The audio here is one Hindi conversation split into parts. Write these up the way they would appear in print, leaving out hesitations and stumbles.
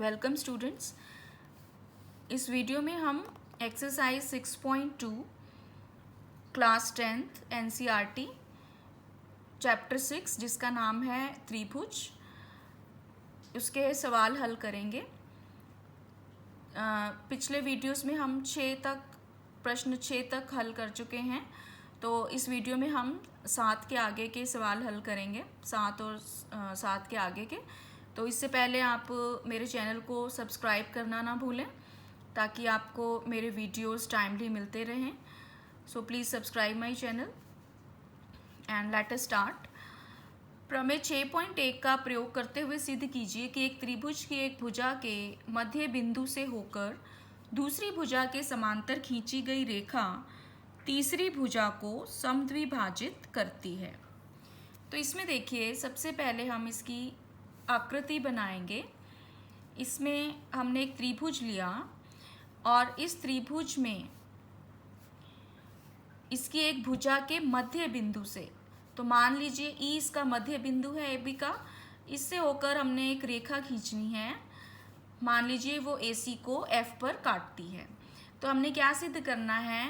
Welcome students. इस वीडियो में हम exercise 6.2 class 10th NCERT chapter 6 जिसका नाम है त्रिभुज, उसके सवाल हल करेंगे। पिछले वीडियोस में हम प्रश्न 6 तक हल कर चुके हैं, तो इस वीडियो में हम 7 के आगे के सवाल हल करेंगे, 7 और 7 के आगे के। तो इससे पहले आप मेरे चैनल को सब्सक्राइब करना ना भूलें ताकि आपको मेरे वीडियोस टाइमली मिलते रहें। So please subscribe my channel and let us start. प्रमेय 6.1 का प्रयोग करते हुए सिद्ध कीजिए कि एक त्रिभुज की एक भुजा के मध्य बिंदु से होकर दूसरी भुजा के समांतर खींची गई रेखा तीसरी भुजा को समद्विभाजित करती है। तो इसमें देखिए, सबसे पहले हम इसकी आकृति बनाएंगे। इसमें हमने एक त्रिभुज लिया और इस त्रिभुज में इसकी एक भुजा के मध्य बिंदु से, तो मान लीजिए ई इसका मध्य बिंदु है ए बी का, इससे होकर हमने एक रेखा खींचनी है। मान लीजिए वो ए सी को एफ पर काटती है। तो हमने क्या सिद्ध करना है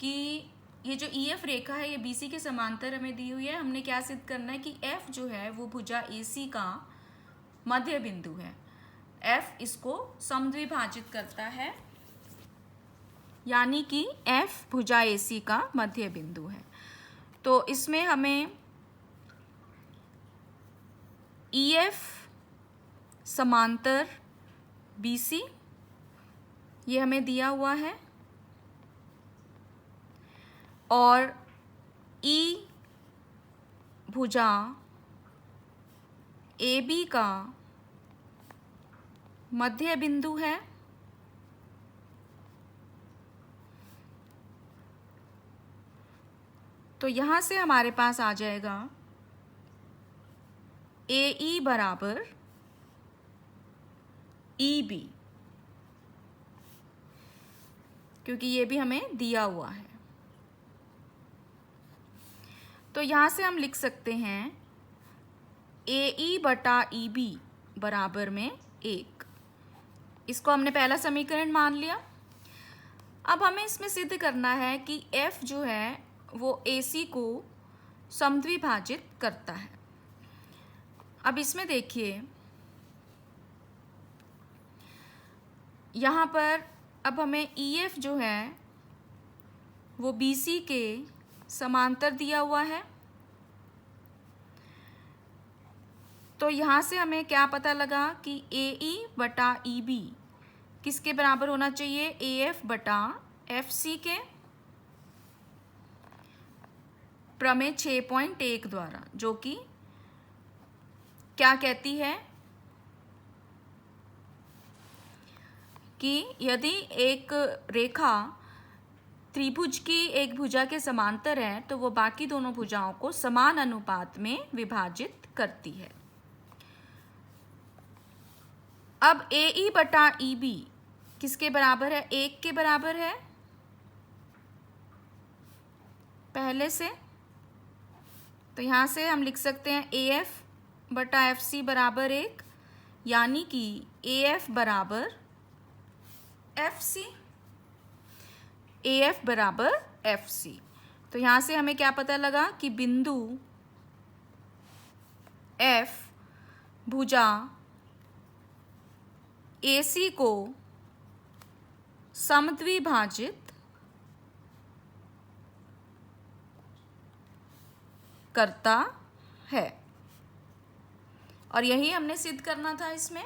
कि ये जो ई एफ रेखा है ये बी सी के समांतर हमें दी हुई है। हमने क्या सिद्ध करना है कि एफ जो है वो भुजा ए सी का मध्य बिंदु है। एफ इसको समद्विभाजित करता है, यानी कि एफ भुजा ए सी का मध्य बिंदु है। तो इसमें हमें ई एफ समांतर बी सी ये हमें दिया हुआ है और ई भुजा ए बी का मध्य बिंदु है। तो यहाँ से हमारे पास आ जाएगा ए ई बराबर ई बी, क्योंकि ये भी हमें दिया हुआ है। तो यहाँ से हम लिख सकते हैं ए ई बटा ई बी बराबर में 1। इसको हमने पहला समीकरण मान लिया। अब हमें इसमें सिद्ध करना है कि एफ जो है वो ए सी को समद्विभाजित करता है। अब इसमें देखिए, यहाँ पर अब हमें ई एफ जो है वो बी सी के समांतर दिया हुआ है। तो यहाँ से हमें क्या पता लगा कि ए ई बटा ई बी किसके बराबर होना चाहिए? ए एफ बटा एफ सी के, प्रमेय 6.1 द्वारा, जो कि क्या कहती है कि यदि एक रेखा त्रिभुज की एक भुजा के समांतर है तो वो बाकी दोनों भुजाओं को समान अनुपात में विभाजित करती है। अब ए ई बटा ई बी किसके बराबर है? 1 के बराबर है पहले से। तो यहाँ से हम लिख सकते हैं ए एफ बटा एफ सी बराबर 1, यानी कि ए एफ बराबर एफ सी, ए एफ बराबर एफ सी। तो यहाँ से हमें क्या पता लगा कि बिंदु एफ भुजा ए सी को समद्विभाजित करता है, और यही हमने सिद्ध करना था इसमें।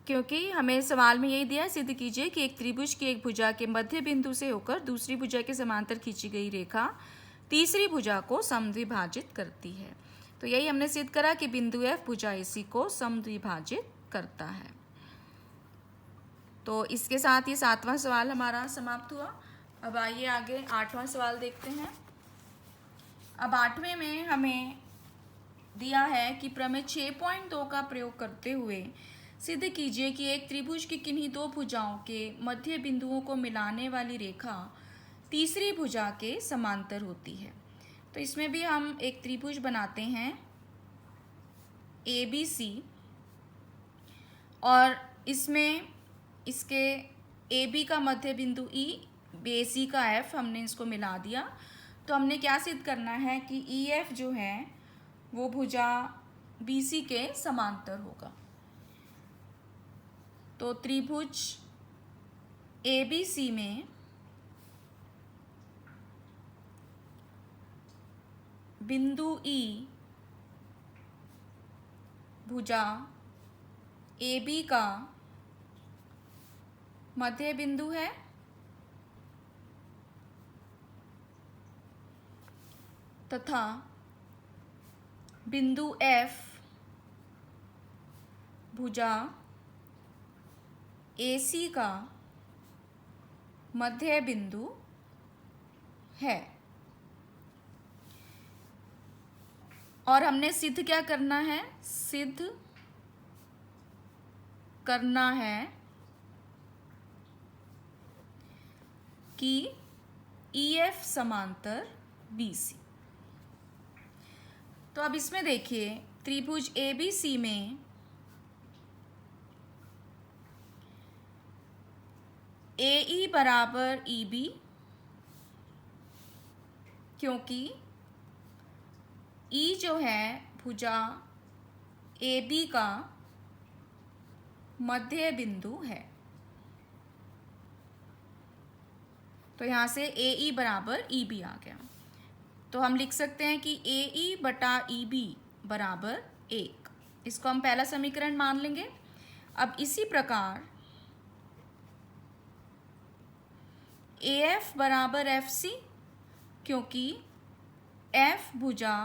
क्योंकि हमें सवाल में यही दिया है, सिद्ध कीजिए कि एक त्रिभुज की एक भुजा के मध्य बिंदु से होकर दूसरी भुजा के समांतर खींची गई रेखा तीसरी भुजा को समद्विभाजित करती है। तो यही हमने सिद्ध करा कि बिंदु एफ भुजा ए सी को समद्विभाजित करता है। तो इसके साथ ये 7वां सवाल हमारा समाप्त हुआ। अब आइए आगे 8वां सवाल देखते हैं। अब 8वें में हमें दिया है कि प्रमेय 6.2 का प्रयोग करते हुए सिद्ध कीजिए कि एक त्रिभुज की किन्हीं दो भुजाओं के मध्य बिंदुओं को मिलाने वाली रेखा तीसरी भुजा के समांतर होती है। तो इसमें भी हम एक त्रिभुज बनाते हैं ABC और इसमें इसके AB का मध्य बिंदु E, BC का F, हमने इसको मिला दिया। तो हमने क्या सिद्ध करना है कि EF जो है वो भुजा BC के समांतर होगा। तो त्रिभुज ABC में बिंदु E भुजा AB का मध्य बिंदु है तथा बिंदु F भुजा AC का मध्य बिंदु है। और हमने सिद्ध क्या करना है? सिद्ध करना है कि EF समांतर BC। तो अब इसमें देखिए त्रिभुज ABC में AE बराबर EB, क्योंकि E जो है भुजा AB का मध्य बिंदु है। तो यहाँ से AE बराबर EB आ गया। तो हम लिख सकते हैं कि AE बटा EB बराबर 1। इसको हम पहला समीकरण मान लेंगे। अब इसी प्रकार AF बराबर FC, क्योंकि F भुजा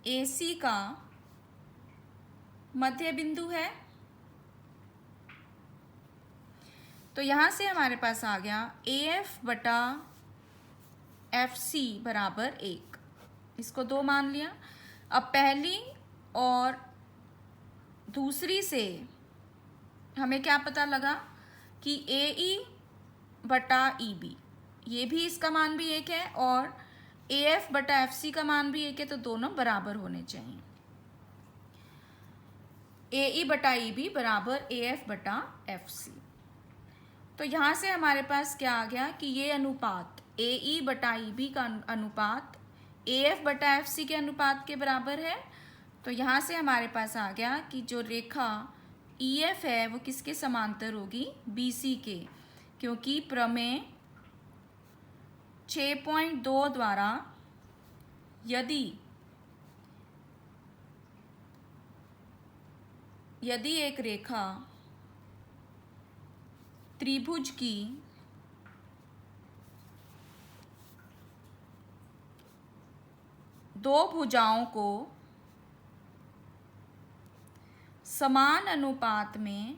AC का मध्य बिंदु है। तो यहाँ से हमारे पास आ गया AF बटा FC बराबर 1। इसको 2 मान लिया। अब पहली और दूसरी से हमें क्या पता लगा कि AE बटा EB, ये भी इसका मान भी 1 है और AF बटा FC का मान भी 1 है, तो दोनों बराबर होने चाहिए। AE बटा EB बराबर AF बटा FC। तो यहाँ से हमारे पास क्या आ गया कि ये अनुपात AE बटा EB का अनुपात AF बटा FC के अनुपात के बराबर है। तो यहाँ से हमारे पास आ गया कि जो रेखा EF है वो किसके समांतर होगी? BC के, क्योंकि प्रमेय 6.2 द्वारा यदि एक रेखा त्रिभुज की दो भुजाओं को समान अनुपात में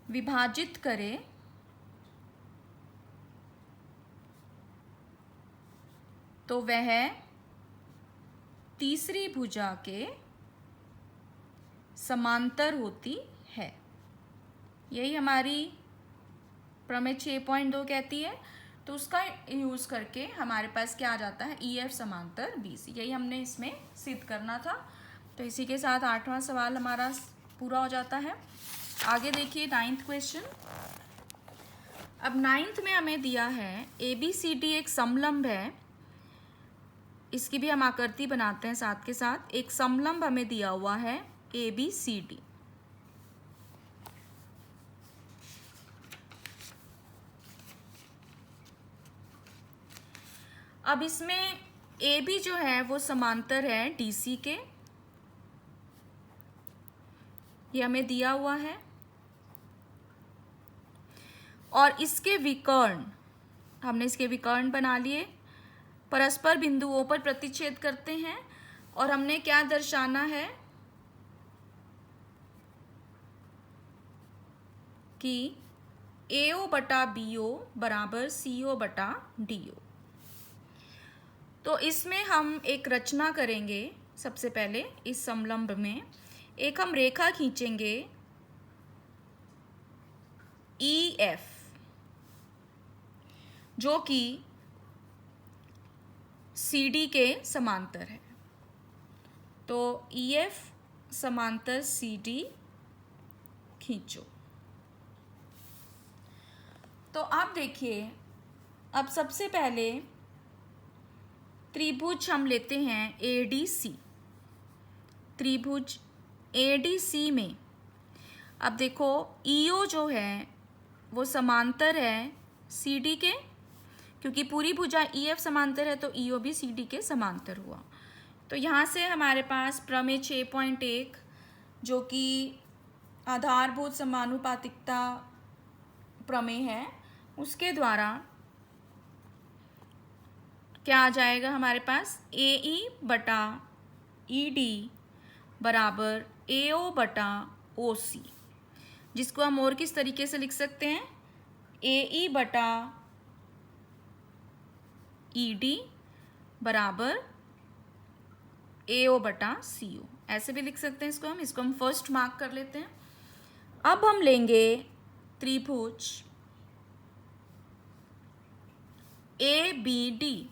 विभाजित करे तो वह तीसरी भुजा के समांतर होती है। यही हमारी प्रमेय 6.2 कहती है। तो उसका यूज़ करके हमारे पास क्या आ जाता है? EF समांतर BC। यही हमने इसमें सिद्ध करना था। तो इसी के साथ 8वां सवाल हमारा पूरा हो जाता है। आगे देखिए 9th क्वेश्चन। अब 9th में हमें दिया है ABCD एक समलंब है। इसकी भी हम आकृति बनाते हैं साथ के साथ। एक समलंब हमें दिया हुआ है ABCD। अब इसमें AB जो है वो समांतर है DC के, ये हमें दिया हुआ है। और इसके विकर्ण, हमने इसके विकर्ण बना लिए, परस्पर बिंदुओं पर प्रतिच्छेद करते हैं। और हमने क्या दर्शाना है कि AO बटा BO बराबर CO बटा DO। तो इसमें हम एक रचना करेंगे। सबसे पहले इस समलंब में एक हम रेखा खींचेंगे EF, जो कि सी डी के समांतर है। तो ई एफ समांतर सी डी खींचो। तो आप देखिए, अब सबसे पहले त्रिभुज हम लेते हैं ए डी सी। त्रिभुज ए डी सी में अब देखो ईओ जो है वो समांतर है सी डी के, क्योंकि पूरी भुजा ई एफ समांतर है तो ईओ भी सी डी के समांतर हुआ। तो यहाँ से हमारे पास प्रमेय 6.1 जो कि आधारभूत समानुपातिकता प्रमेय है, उसके द्वारा क्या आ जाएगा हमारे पास, ए ई बटा ई डी बराबर ए ओ बटा ओ सी, जिसको हम और किस तरीके से लिख सकते हैं, ए ई बटा ई डी बराबर ए ओ बटा सी ओ, ऐसे भी लिख सकते हैं इसको हम फर्स्ट मार्क कर लेते हैं। अब हम लेंगे त्रिभुज ए बी डी।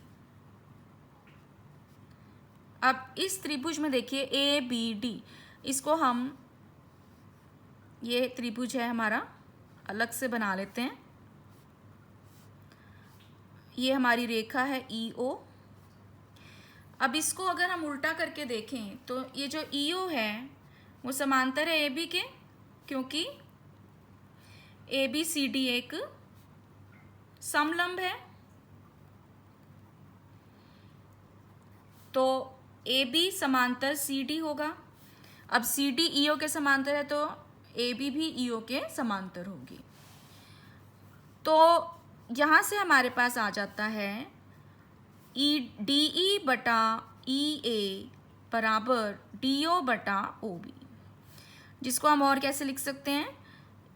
अब इस त्रिभुज में देखिए ए बी डी, इसको हम, ये त्रिभुज है हमारा, अलग से बना लेते हैं। ये हमारी रेखा है ई ओ। अब इसको अगर हम उल्टा करके देखें तो ये जो ई ओ है वो समांतर है ए बी के, क्योंकि ए बी सी डी एक समलंब है। तो ए बी समांतर सी डी होगा। अब सी डी ई ओ के समांतर है तो ए बी भी ई ओ के समांतर होगी। तो यहाँ से हमारे पास आ जाता है ई डी ई बटा ई ए बराबर डी ओ बटा ओ बी, जिसको हम और कैसे लिख सकते हैं,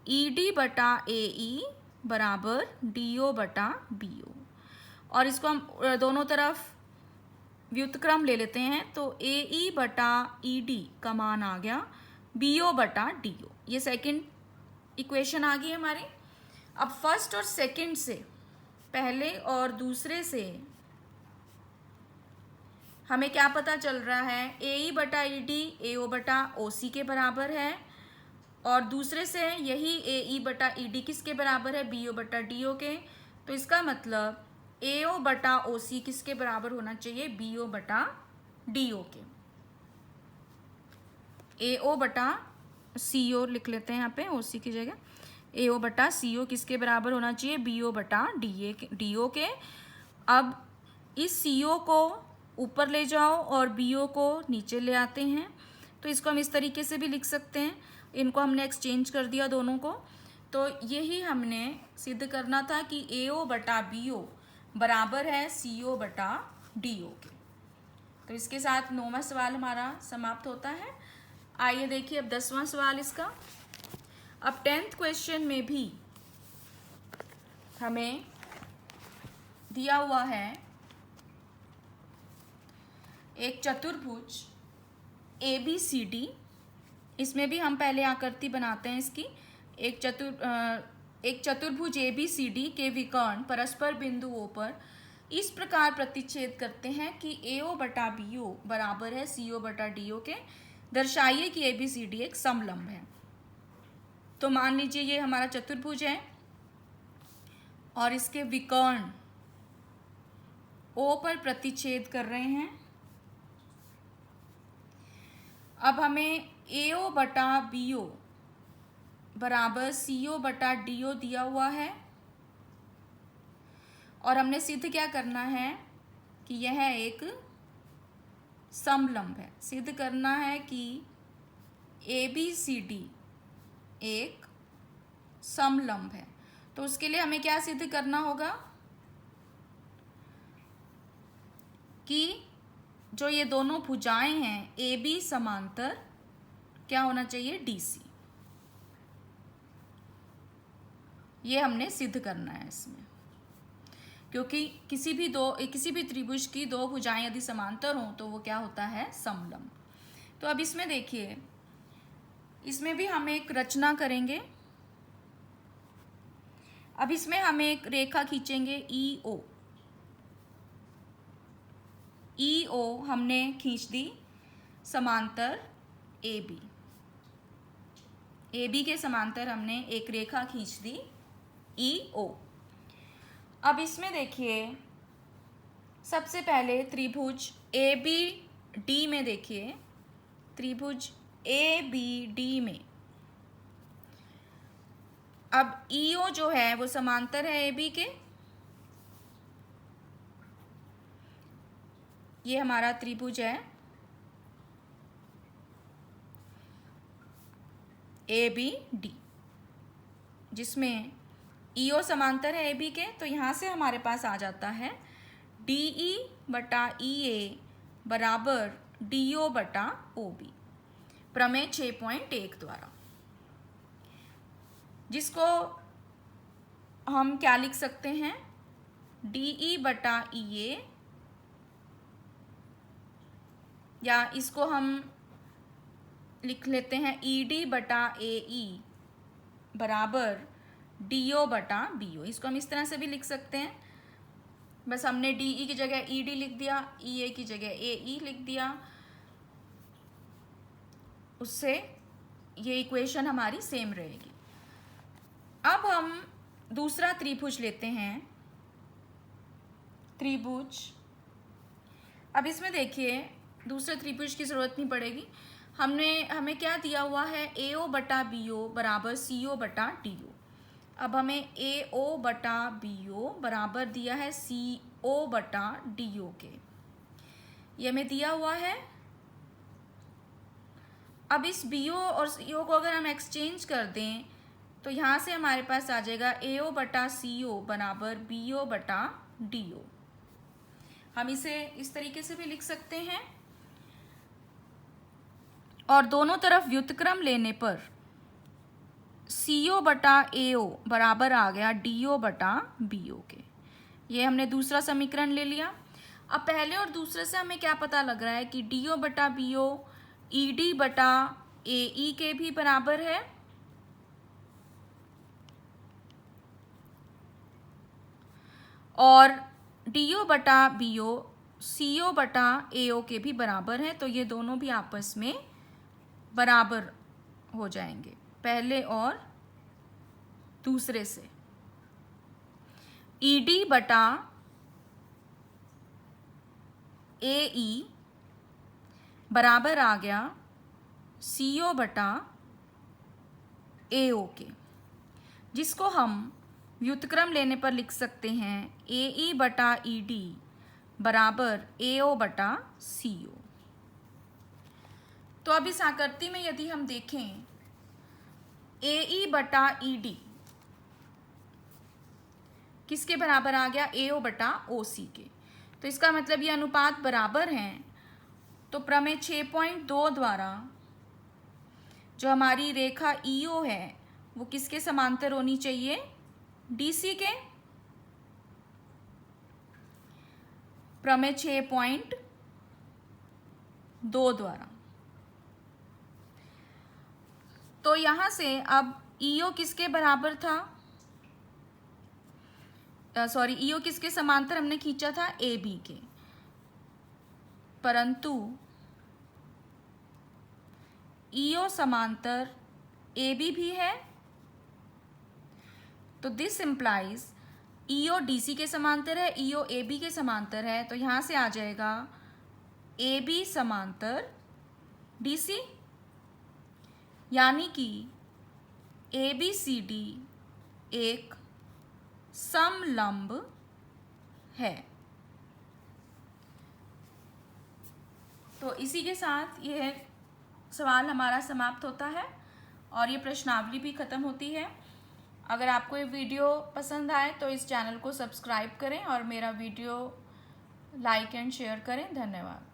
ई डी बटा ए ई बराबर डी ओ बटा बी ओ। और इसको हम दोनों तरफ व्युत्क्रम ले लेते हैं तो ए ई बटा ई डी का मान आ गया बी ओ बटा डी ओ। ये सेकंड इक्वेशन आ गई हमारी। अब फर्स्ट और सेकंड से, पहले और दूसरे से हमें क्या पता चल रहा है, ए ई बटा ई डी ए ओ बटा ओ सी के बराबर है, और दूसरे से यही ए ई बटा ई डी किसके बराबर है, बी ओ बटा डी ओ के। तो इसका मतलब ए ओ बटा ओ सी किसके बराबर होना चाहिए, बी ओ बटा डी ओ के। ए ओ बटा सी ओ लिख लेते हैं यहाँ पे, ओ सी की जगह। ए ओ बटा सी ओ किसके बराबर होना चाहिए, बी ओ बटा डी ओ के। अब इस सी ओ को ऊपर ले जाओ और बी ओ को नीचे ले आते हैं, तो इसको हम इस तरीके से भी लिख सकते हैं। इनको हमने एक्सचेंज कर दिया दोनों को। तो यही हमने सिद्ध करना था कि ए ओ बटा बी ओ बराबर है सी ओ बटा डी ओ के। तो इसके साथ 9वां सवाल हमारा समाप्त होता है। आइए देखिए अब 10वां सवाल इसका। अब 10th क्वेश्चन में भी हमें दिया हुआ है एक चतुर्भुज ए बी सी डी। इसमें भी हम पहले आकृति बनाते हैं इसकी। एक चतुर्भुज ए बी सी डी के विकर्ण परस्पर बिंदुओं पर इस प्रकार प्रतिच्छेद करते हैं कि ए ओ बटा बी ओ बराबर है सी ओ बटा डी ओ के। दर्शाइए कि ए बी सी डी एक समलंब है। तो मान लीजिए ये हमारा चतुर्भुज है और इसके विकर्ण ओ पर प्रतिच्छेद कर रहे हैं। अब हमें ए ओ बटा बी ओ बराबर सी ओ बटा डी ओ दिया हुआ है, और हमने सिद्ध क्या करना है कि यह एक समलंब है। सिद्ध करना है कि ए बी सी डी एक समलंब है। तो उसके लिए हमें क्या सिद्ध करना होगा कि जो ये दोनों भुजाएं हैं ए बी समांतर क्या होना चाहिए, डी सी। ये हमने सिद्ध करना है इसमें, क्योंकि किसी भी त्रिभुज की दो भुजाएं यदि समांतर हों तो वो क्या होता है, समलंब। तो अब इसमें देखिए, इसमें भी हम एक रचना करेंगे। अब इसमें हम एक रेखा खींचेंगे ई ओ। ई ओ हमने खींच दी समांतर ए बी। ए बी के समांतर हमने एक रेखा खींच दी ई ओ। अब इसमें देखिए सबसे पहले त्रिभुज ए बी डी में, देखिए त्रिभुज ए बी डी में अब ई ओ जो है वो समांतर है ए बी के। ये हमारा त्रिभुज है ए बी डी, जिसमें ई ओ समांतर है ए बी के। तो यहाँ से हमारे पास आ जाता है डी ई बटा ई ए बराबर डी ओ बटा ओ बी, प्रमेय 6.1 द्वारा, जिसको हम क्या लिख सकते हैं, डी ई बटा ई ए, या इसको हम लिख लेते हैं ई डी बटा ए ई बराबर डी ओ बटा बी ओ। इसको हम इस तरह से भी लिख सकते हैं, बस हमने डी ई की जगह ई डी लिख दिया, ई ए की जगह ए ई लिख दिया, उससे ये इक्वेशन हमारी सेम रहेगी। अब हम दूसरा त्रिभुज लेते हैं, त्रिभुज। अब इसमें देखिए दूसरे त्रिभुज की ज़रूरत नहीं पड़ेगी, हमें क्या दिया हुआ है, ए ओ बटा बी ओ बराबर सी ओ बटा डी ओ। अब हमें ए ओ बटा बी ओ बराबर दिया है सी ओ बटा डी ओ के, ये हमें दिया हुआ है। अब इस बी ओ और सी ओ को अगर हम एक्सचेंज कर दें तो यहाँ से हमारे पास आ जाएगा ए ओ बटा सी ओ बराबर बी ओ बटा डी ओ। हम इसे इस तरीके से भी लिख सकते हैं, और दोनों तरफ व्युत्क्रम लेने पर सी ओ बटा ए ओ बराबर आ गया डी ओ बटा बी ओ के। ये हमने दूसरा समीकरण ले लिया। अब पहले और दूसरे से हमें क्या पता लग रहा है कि डी ओ बटा बी ओ ई डी बटा ए ई के भी बराबर है, और डी ओ बटा बी ओ सी ओ बटा ए ओ के भी बराबर है। तो ये दोनों भी आपस में बराबर हो जाएंगे पहले और दूसरे से। ई डी बटा ए ई बराबर आ गया सी ओ बटा ए ओ के, जिसको हम व्युत्क्रम लेने पर लिख सकते हैं ए ई बटा ई डी बराबर ए ओ बटा सी ओ। तो अब इस आकृति में यदि हम देखें ए ई बटा ई डी किसके बराबर आ गया, ए ओ बटा ओ सी के। तो इसका मतलब ये अनुपात बराबर हैं। तो प्रमेय 6.2 द्वारा जो हमारी रेखा ई ओ है वो किसके समांतर होनी चाहिए, डी सी के। प्रमेय 6.2 द्वारा। तो यहाँ से अब ईओ किसके बराबर था, ईओ किसके समांतर हमने खींचा था, ए बी के, परंतु ईओ समांतर ए बी भी है। तो this implies EO D C के समांतर है, ईओ ए बी के समांतर है। तो यहाँ से आ जाएगा ए बी समांतर डी सी, यानी कि ए बी सी डी एक समलंब है। तो इसी के साथ यह सवाल हमारा समाप्त होता है और ये प्रश्नावली भी ख़त्म होती है। अगर आपको ये वीडियो पसंद आए तो इस चैनल को सब्सक्राइब करें और मेरा वीडियो लाइक एंड शेयर करें। धन्यवाद।